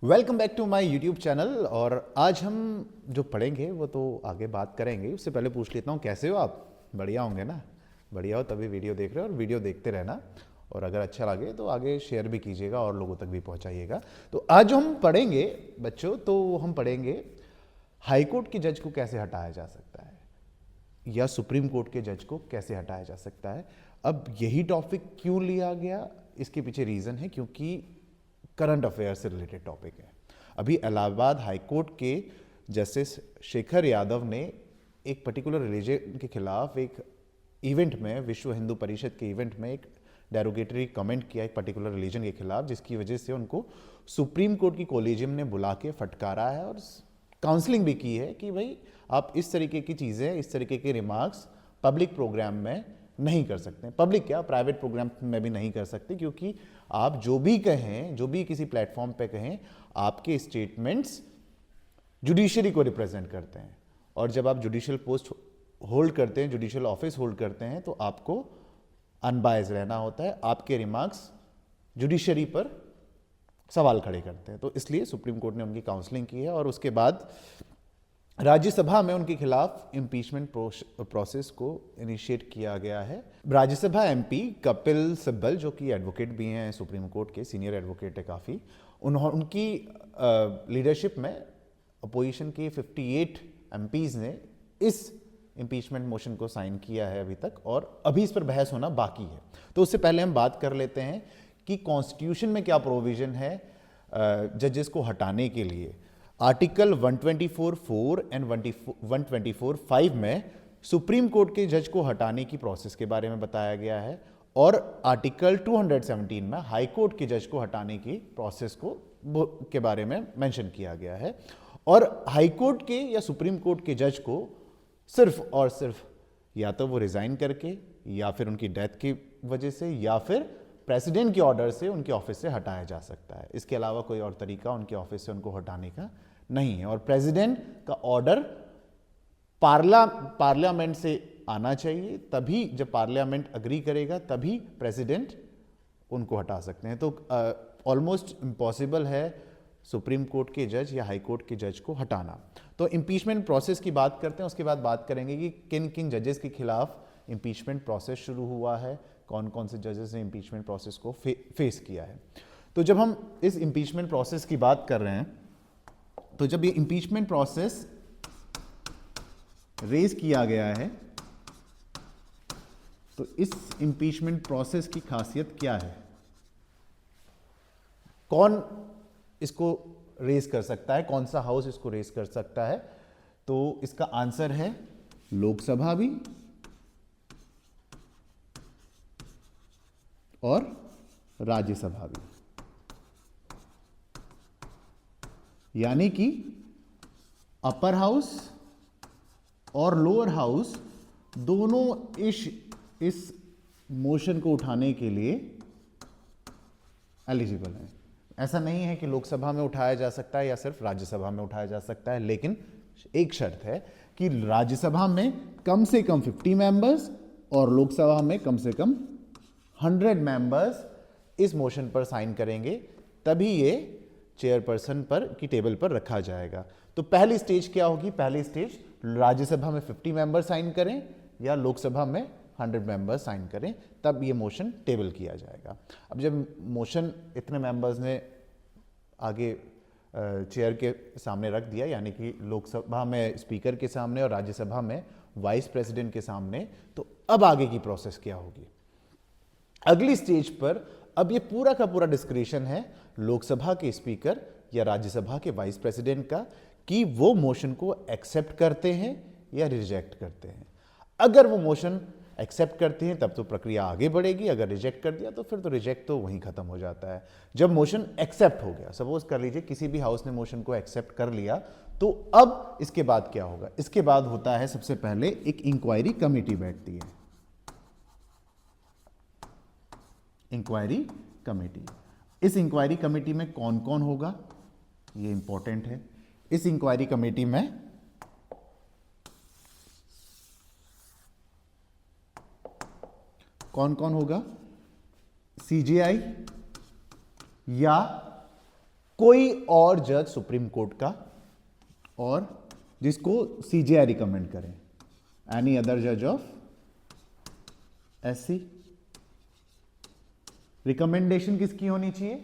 Welcome back to my YouTube channel. और आज हम जो पढ़ेंगे वो तो आगे बात करेंगे, उससे पहले पूछ लेता हूँ कैसे हो आप। बढ़िया होंगे ना? बढ़िया हो तभी वीडियो देख रहे हो, और वीडियो देखते रहना। और अगर अच्छा लगे तो आगे शेयर भी कीजिएगा और लोगों तक भी पहुँचाइएगा। तो आज जो हम पढ़ेंगे बच्चों, तो हम पढ़ेंगे हाई कोर्ट के जज को कैसे हटाया जा सकता है, या सुप्रीम कोर्ट के जज को कैसे हटाया जा सकता है। अब यही टॉपिक क्यों लिया गया, इसके पीछे रीज़न है क्योंकि करंट अफेयर से रिलेटेड टॉपिक है। अभी इलाहाबाद हाई कोर्ट के जस्टिस शेखर यादव ने एक पर्टिकुलर रिलीजन के खिलाफ एक इवेंट में, विश्व हिंदू परिषद के इवेंट में एक डेरोगेटरी कमेंट किया एक पर्टिकुलर रिलीजन के खिलाफ, जिसकी वजह से उनको सुप्रीम कोर्ट की कोलिजियम ने बुला के फटकारा है और काउंसलिंग भी की है कि भाई आप इस तरीके की चीज़ें, इस तरीके के रिमार्क्स पब्लिक प्रोग्राम में नहीं कर सकते। पब्लिक क्या, प्राइवेट प्रोग्राम में भी नहीं कर सकते, क्योंकि आप जो भी कहें, जो भी किसी प्लेटफॉर्म पे कहें, आपके स्टेटमेंट्स जुडिशरी को रिप्रेजेंट करते हैं। और जब आप जुडिशियल पोस्ट होल्ड करते हैं, जुडिशियल ऑफिस होल्ड करते हैं, तो आपको अनबायस्ड रहना होता है। आपके रिमार्क्स जुडिशरी पर सवाल खड़े करते हैं। तो इसलिए सुप्रीम कोर्ट ने उनकी काउंसलिंग की है और उसके बाद राज्यसभा में उनके खिलाफ इम्पीचमेंट प्रोसेस को इनिशिएट किया गया है। राज्यसभा एमपी कपिल सिब्बल, जो कि एडवोकेट भी हैं सुप्रीम कोर्ट के, सीनियर एडवोकेट है काफ़ी, उनकी लीडरशिप में अपोजिशन के 58 एमपीज़ ने इस इम्पीचमेंट मोशन को साइन किया है अभी तक, और अभी इस पर बहस होना बाकी है। तो उससे पहले हम बात कर लेते हैं कि कॉन्स्टिट्यूशन में क्या प्रोविजन है जजेस को हटाने के लिए। आर्टिकल 124(4) एंड 124(5) में सुप्रीम कोर्ट के जज को हटाने की प्रोसेस के बारे में बताया गया है, और आर्टिकल 217 में हाई कोर्ट के जज को हटाने की प्रोसेस के बारे में मेंशन किया गया है। और हाई कोर्ट के या सुप्रीम कोर्ट के जज को सिर्फ और सिर्फ या तो वो रिजाइन करके, या फिर उनकी डेथ की वजह से, या फिर प्रेसिडेंट के ऑर्डर से उनके ऑफिस से हटाया जा सकता है। इसके अलावा कोई और तरीका उनके ऑफिस से उनको हटाने का नहीं है। और प्रेसिडेंट का ऑर्डर पार्लियामेंट से आना चाहिए, तभी जब पार्लियामेंट अग्री करेगा तभी प्रेसिडेंट उनको हटा सकते हैं। तो ऑलमोस्ट इम्पॉसिबल है सुप्रीम कोर्ट के जज या हाई कोर्ट के जज को हटाना। तो इम्पीचमेंट प्रोसेस की बात करते हैं, उसके बाद बात करेंगे कि किन किन जजेस के खिलाफ इम्पीचमेंट प्रोसेस शुरू हुआ है, कौन कौन से जजेस ने इम्पीचमेंट प्रोसेस को फेस किया है। तो जब हम इस इम्पीचमेंट प्रोसेस की बात कर रहे हैं, तो जब ये इम्पीचमेंट प्रोसेस रेज किया गया है, तो इस इम्पीचमेंट प्रोसेस की खासियत क्या है, कौन इसको रेज कर सकता है, कौन सा हाउस इसको रेज कर सकता है? तो इसका आंसर है लोकसभा भी और राज्यसभा भी। यानी कि अपर हाउस और लोअर हाउस दोनों इस मोशन को उठाने के लिए एलिजिबल हैं। ऐसा नहीं है कि लोकसभा में उठाया जा सकता है या सिर्फ राज्यसभा में उठाया जा सकता है, लेकिन एक शर्त है कि राज्यसभा में कम से कम 50 मेंबर्स और लोकसभा में कम से कम 100 मेंबर्स इस मोशन पर साइन करेंगे, तभी ये चेयरपर्सन पर की टेबल पर रखा जाएगा। तो पहली स्टेज क्या होगी? पहली स्टेज राज्यसभा में 50 मेंबर साइन करें या लोकसभा में 100 मेंबर्स साइन करें, तब ये मोशन टेबल किया जाएगा। अब जब मोशन इतने मेंबर्स ने आगे चेयर के सामने रख दिया, यानी कि लोकसभा में स्पीकर के सामने और राज्यसभा में वाइस प्रेसिडेंट के सामने, तो अब आगे की प्रोसेस क्या होगी? अगली स्टेज पर अब ये पूरा का पूरा डिस्क्रिशन है लोकसभा के स्पीकर या राज्यसभा के वाइस प्रेसिडेंट का, कि वो मोशन को एक्सेप्ट करते हैं या रिजेक्ट करते हैं। अगर वो मोशन एक्सेप्ट करते हैं तब तो प्रक्रिया आगे बढ़ेगी, अगर रिजेक्ट कर दिया तो फिर तो रिजेक्ट तो वहीं खत्म हो जाता है। जब मोशन एक्सेप्ट हो गया, सपोज कर लीजिए किसी भी हाउस ने मोशन को एक्सेप्ट कर लिया, तो अब इसके बाद क्या होगा? इसके बाद होता है, सबसे पहले एक इंक्वायरी कमेटी बैठती है। इंक्वायरी कमेटी, इस इंक्वायरी कमेटी में कौन कौन होगा, ये इंपॉर्टेंट है। इस इंक्वायरी कमेटी में कौन कौन होगा? सीजेआई या कोई और जज सुप्रीम कोर्ट का और जिसको सीजेआई रिकमेंड करें, एनी अदर जज ऑफ एससी। रिकमेंडेशन किसकी होनी चाहिए?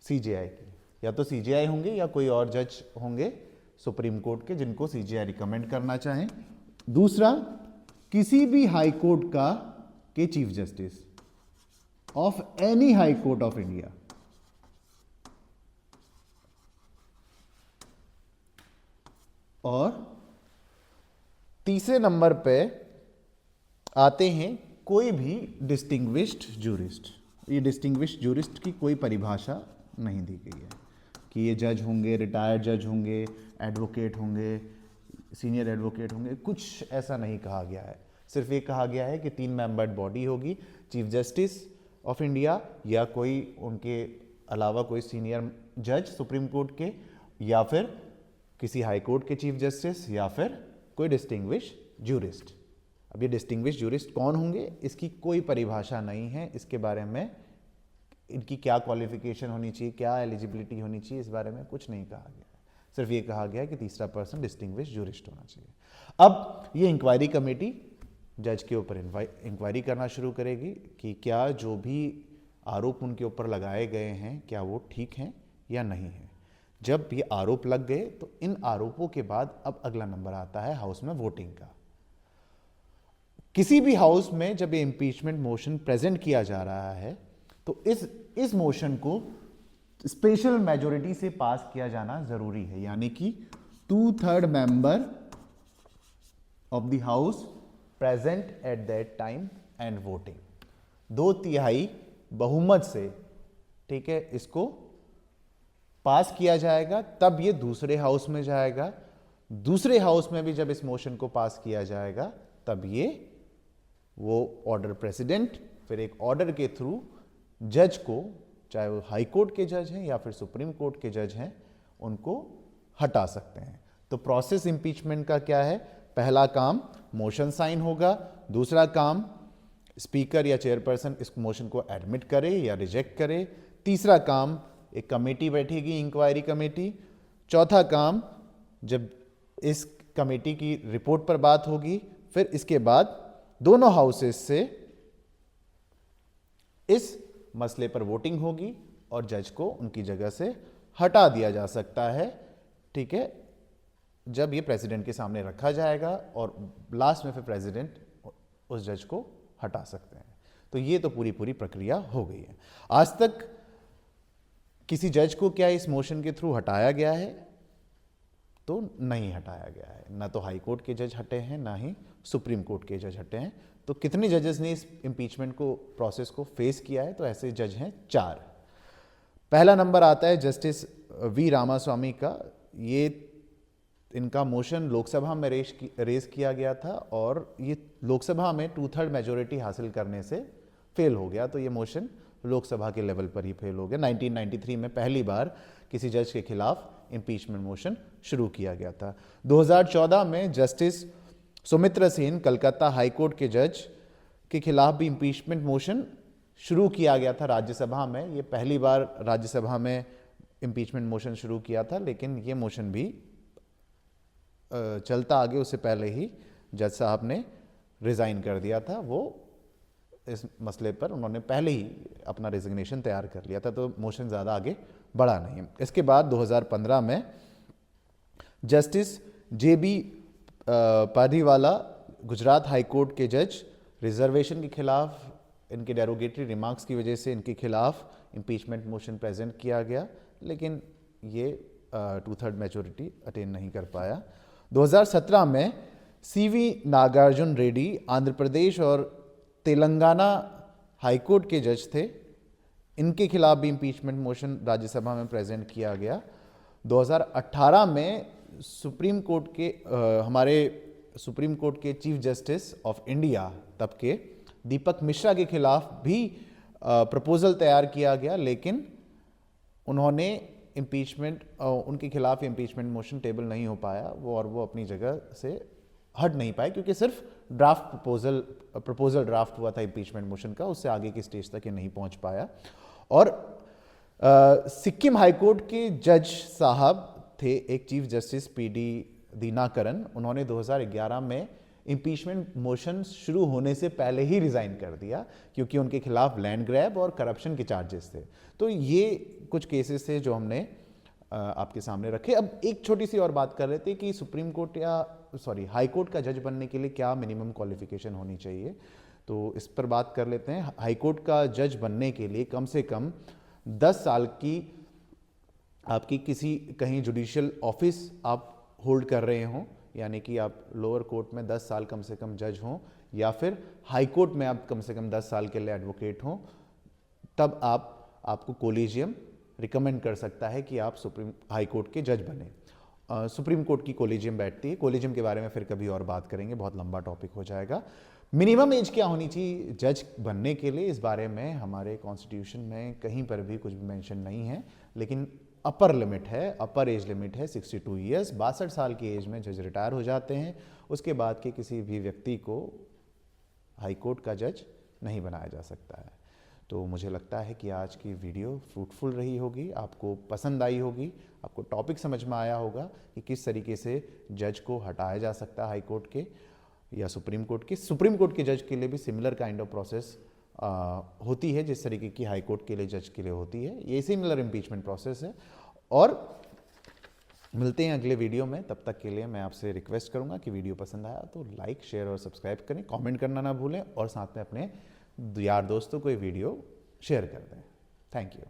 सीजेआई की। या तो सीजेआई होंगे या कोई और जज होंगे सुप्रीम कोर्ट के जिनको सीजेआई रिकमेंड करना चाहें। दूसरा, किसी भी हाई कोर्ट का के chief justice of any high court of India. और तीसरे नंबर पे आते हैं कोई भी डिस्टिंग्विश्ड जूरिस्ट। ये डिस्टिंग्विश्ड जूरिस्ट की कोई परिभाषा नहीं दी गई है कि ये जज होंगे, रिटायर्ड जज होंगे, एडवोकेट होंगे, सीनियर एडवोकेट होंगे, कुछ ऐसा नहीं कहा गया है। सिर्फ ये कहा गया है कि 3 मेंबर्ड बॉडी होगी, चीफ जस्टिस ऑफ इंडिया या कोई उनके अलावा कोई सीनियर जज सुप्रीम कोर्ट के, या फिर किसी हाई कोर्ट के चीफ जस्टिस, या फिर कोई डिस्टिंग्विश जूरिस्ट। अब ये डिस्टिंग्विश जूरिस्ट कौन होंगे इसकी कोई परिभाषा नहीं है। इसके बारे में इनकी क्या क्वालिफिकेशन होनी चाहिए, क्या एलिजिबिलिटी होनी चाहिए, इस बारे में कुछ नहीं कहा गया है। सिर्फ ये कहा गया है कि तीसरा पर्सन डिस्टिंग्विश जूरिस्ट होना चाहिए। अब ये इंक्वायरी कमेटी जज के ऊपर इंक्वायरी करना शुरू करेगी कि क्या जो भी आरोप उनके ऊपर लगाए गए हैं क्या वो ठीक हैं या नहीं है। जब ये आरोप लग गए तो इन आरोपों के बाद अब अगला नंबर आता है हाउस में वोटिंग का। किसी भी हाउस में जब ये इंपीचमेंट मोशन प्रेजेंट किया जा रहा है तो इस मोशन को स्पेशल मेजॉरिटी से पास किया जाना जरूरी है, यानी कि 2/3 member of the house present at that time and voting. 2/3 बहुमत से, ठीक है, इसको पास किया जाएगा, तब ये दूसरे हाउस में जाएगा। दूसरे हाउस में भी जब इस मोशन को पास किया जाएगा तब ये वो ऑर्डर प्रेसिडेंट फिर एक ऑर्डर के थ्रू जज को, चाहे वो हाई कोर्ट के जज हैं या फिर सुप्रीम कोर्ट के जज हैं, उनको हटा सकते हैं। तो प्रोसेस इंपीचमेंट का क्या है? पहला काम मोशन साइन होगा, दूसरा काम स्पीकर या चेयरपर्सन इस मोशन को एडमिट करे या रिजेक्ट करे, तीसरा काम एक कमेटी बैठेगी, इंक्वायरी कमेटी, चौथा काम जब इस कमेटी की रिपोर्ट पर बात होगी, फिर इसके बाद दोनों हाउसेस से इस मसले पर वोटिंग होगी और जज को उनकी जगह से हटा दिया जा सकता है, ठीक है, जब ये प्रेसिडेंट के सामने रखा जाएगा और लास्ट में फिर प्रेसिडेंट उस जज को हटा सकते हैं। तो ये तो पूरी प्रक्रिया हो गई है। आज तक किसी जज को क्या इस मोशन के थ्रू हटाया गया है? तो नहीं हटाया गया है। ना तो हाई कोर्ट के जज हटे हैं, ना ही सुप्रीम कोर्ट के जज हटे हैं। तो कितने जजेस ने इस इम्पीचमेंट को प्रोसेस को फेस किया है? तो ऐसे जज हैं 4। पहला नंबर आता है जस्टिस वी रामास्वामी का। ये इनका मोशन लोकसभा में रेज किया गया था और ये लोकसभा में 2/3 मेजोरिटी हासिल करने से फेल हो गया। तो ये मोशन लोकसभा के लेवल पर ही फेल हो गया। 1993 में पहली बार किसी जज के खिलाफ इम्पीचमेंट मोशन शुरू किया गया था। 2014 में justice Sumitra Sen Calcutta high court के जज के खिलाफ भी इम्पीचमेंट मोशन शुरू किया गया था राज्यसभा में। ये पहली बार राज्यसभा में इम्पीचमेंट मोशन शुरू किया था, लेकिन ये मोशन भी चलता आगे उससे पहले ही जज साहब ने रिजाइन कर दिया था। वो इस मसले पर उन्होंने पहले ही अपना रिजिग्नेशन तैयार कर लिया था, तो मोशन ज़्यादा आगे बढ़ा नहीं। इसके बाद 2015 में justice JB Pardiwala Gujarat high court के जज रिजर्वेशन के खिलाफ, इनके डेरोगेटरी रिमार्क्स की वजह से इनके खिलाफ इम्पीचमेंट मोशन प्रेजेंट किया गया, लेकिन ये 2/3 मेजोरिटी अटेन नहीं कर पाया। 2017 में CV नागार्जुन रेड्डी आंध्र प्रदेश और तेलंगाना हाई कोर्ट के जज थे, इनके खिलाफ भी इम्पीचमेंट मोशन राज्यसभा में प्रेजेंट किया गया। 2018 में सुप्रीम कोर्ट के हमारे सुप्रीम कोर्ट के चीफ जस्टिस ऑफ इंडिया तब के दीपक मिश्रा के खिलाफ भी प्रपोजल तैयार किया गया, लेकिन उन्होंने इम्पीचमेंट उनके खिलाफ इम्पीचमेंट मोशन टेबल नहीं हो पाया वो अपनी जगह से हट नहीं पाए, क्योंकि सिर्फ प्रपोजल ड्राफ्ट हुआ था इम्पीचमेंट मोशन का, उससे आगे की स्टेज तक ये नहीं पहुंच पाया। और सिक्किम हाईकोर्ट के जज साहब थे एक चीफ जस्टिस पीडी दीनाकरन। उन्होंने 2011 में इम्पीचमेंट मोशन शुरू होने से पहले ही रिजाइन कर दिया क्योंकि उनके खिलाफ लैंड ग्रैब और करप्शन के चार्जेस थे। तो ये कुछ केसेस थे जो हमने आपके सामने रखे। अब एक छोटी सी और बात कर रहे थे कि सुप्रीम कोर्ट या हाई कोर्ट का जज बनने के लिए क्या मिनिमम क्वालिफिकेशन होनी चाहिए, तो इस पर बात कर लेते हैं। हाई कोर्ट का जज बनने के लिए कम से कम 10 साल की आपकी किसी कहीं जुडिशियल ऑफिस आप होल्ड कर रहे हों, यानी कि आप लोअर कोर्ट में 10 साल कम से कम जज हों, या फिर हाई कोर्ट में आप कम से कम 10 साल के लिए एडवोकेट हों, तब आपको कोलिजियम रिकमेंड कर सकता है कि आप सुप्रीम हाई कोर्ट के जज बने। सुप्रीम कोर्ट की कोलिजियम बैठती है। कोलिजियम के बारे में फिर कभी और बात करेंगे, बहुत लंबा टॉपिक हो जाएगा। मिनिमम एज क्या होनी चाहिए जज बनने के लिए, इस बारे में हमारे कॉन्स्टिट्यूशन में कहीं पर भी कुछ भी मेंशन नहीं है, लेकिन अपर लिमिट है, अपर एज लिमिट है 62 ईयर्स। 62 साल की एज में जज रिटायर हो जाते हैं। उसके बाद के किसी भी व्यक्ति को हाई कोर्ट का जज नहीं बनाया जा सकता है। तो मुझे लगता है कि आज की वीडियो फ्रूटफुल रही होगी, आपको पसंद आई होगी, आपको टॉपिक समझ में आया होगा कि किस तरीके से जज को हटाया जा सकता है हाई कोर्ट के या सुप्रीम कोर्ट के। सुप्रीम कोर्ट के जज के लिए भी सिमिलर काइंड ऑफ प्रोसेस होती है जिस तरीके की हाई कोर्ट के लिए जज के लिए होती है। ये सिमिलर इम्पीचमेंट प्रोसेस है। और मिलते हैं अगले वीडियो में। तब तक के लिए मैं आपसे रिक्वेस्ट करूंगा कि वीडियो पसंद आया तो लाइक, शेयर और सब्सक्राइब करें, कमेंट करना ना भूलें और साथ में अपने यार दोस्तों को ये वीडियो शेयर कर दें। Thank you.